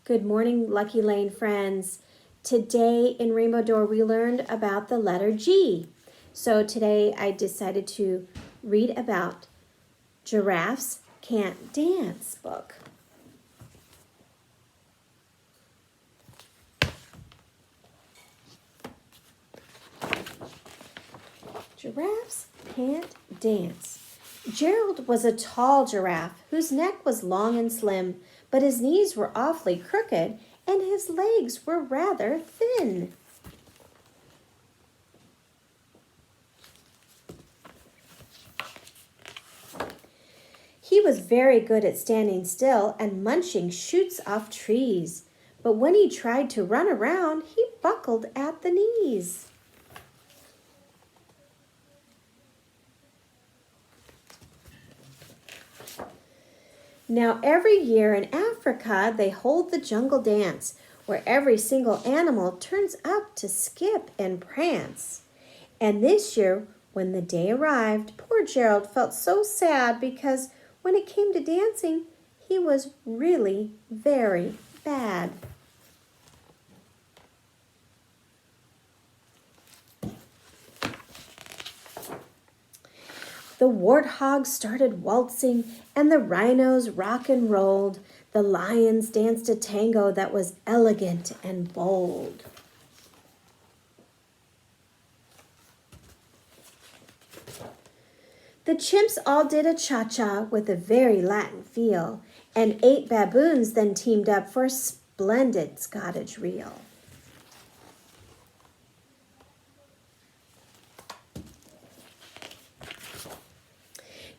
Good morning, Lucky Lane friends. Today in Rainbow Door, we learned about the letter G. So today I decided to read about Giraffes Can't Dance book. Giraffes Can't Dance. Gerald was a tall giraffe whose neck was long and slim, but his knees were awfully crooked and his legs were rather thin. He was very good at standing still and munching shoots off trees, but when he tried to run around, he buckled at the knees. Now, every year in Africa, they hold the jungle dance, where every single animal turns up to skip and prance. And this year, when the day arrived, poor Gerald felt so sad because when it came to dancing, he was really very bad. The warthogs started waltzing, and the rhinos rock and rolled. The lions danced a tango that was elegant and bold. The chimps all did a cha-cha with a very Latin feel, and 8 baboons then teamed up for a splendid Scottish reel.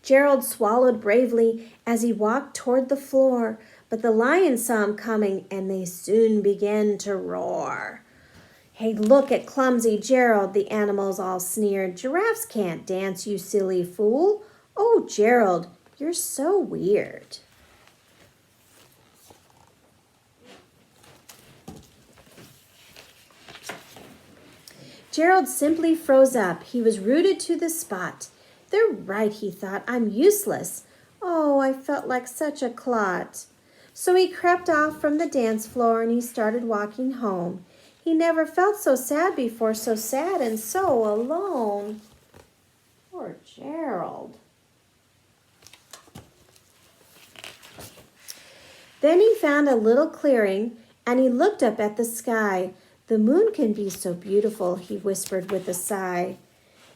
Gerald swallowed bravely as he walked toward the floor, but the lions saw him coming and they soon began to roar. Hey, look at clumsy Gerald, the animals all sneered. Giraffes can't dance, you silly fool. Oh, Gerald, you're so weird. Gerald simply froze up. He was rooted to the spot. They're right, he thought. I'm useless. Oh, I felt like such a clot. So he crept off from the dance floor and he started walking home. He never felt so sad before, so sad and so alone. Poor Gerald. Then he found a little clearing and he looked up at the sky. The moon can be so beautiful, he whispered with a sigh.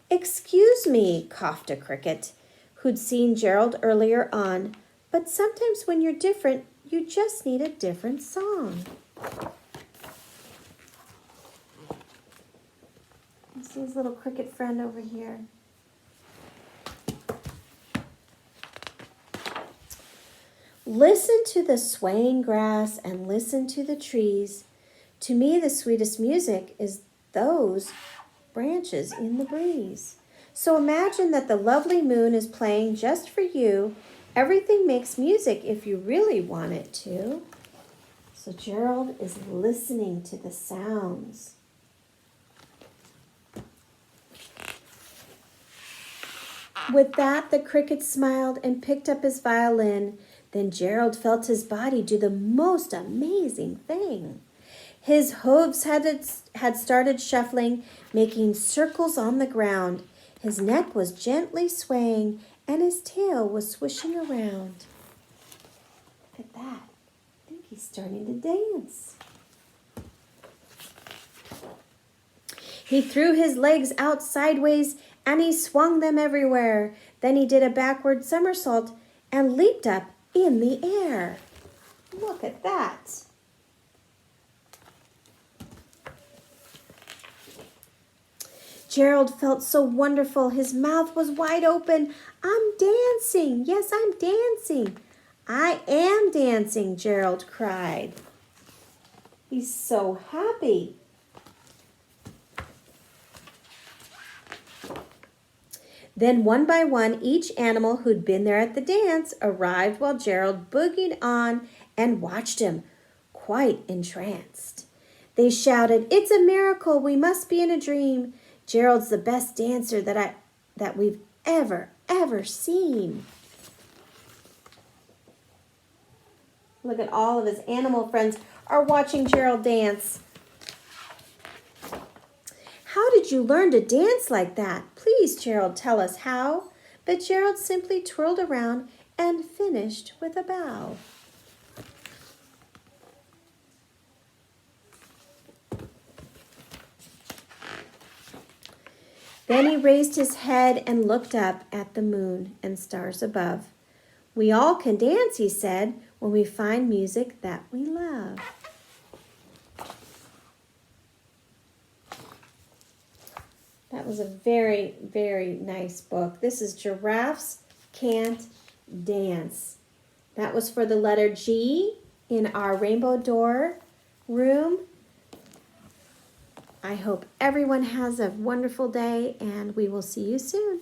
Excuse me, coughed a cricket, who'd seen Gerald earlier on, but sometimes when you're different, you just need a different song. Let's see his little cricket friend over here. Listen to the swaying grass and listen to the trees. To me, the sweetest music is those branches in the breeze. So imagine that the lovely moon is playing just for you. Everything makes music if you really want it to. So Gerald is listening to the sounds. With that, the cricket smiled and picked up his violin. Then Gerald felt his body do the most amazing thing. His hooves had started shuffling, making circles on the ground. His neck was gently swaying, and his tail was swishing around. Look at that. I think he's starting to dance. He threw his legs out sideways, and he swung them everywhere. Then he did a backward somersault and leaped up in the air. Look at that. Gerald felt so wonderful. His mouth was wide open. I'm dancing. Yes, I'm dancing. I am dancing, Gerald cried. He's so happy. Then one by one, each animal who'd been there at the dance arrived while Gerald boogied on and watched him, quite entranced. They shouted, "It's a miracle. We must be in a dream. Gerald's the best dancer that we've ever seen." Look at all of his animal friends are watching Gerald dance. How did you learn to dance like that? Please, Gerald, tell us how. But Gerald simply twirled around and finished with a bow. Then he raised his head and looked up at the moon and stars above. We all can dance, he said, when we find music that we love. That was a very, very nice book. This is Giraffes Can't Dance. That was for the letter G in our Rainbow Door room. I hope everyone has a wonderful day, and we will see you soon.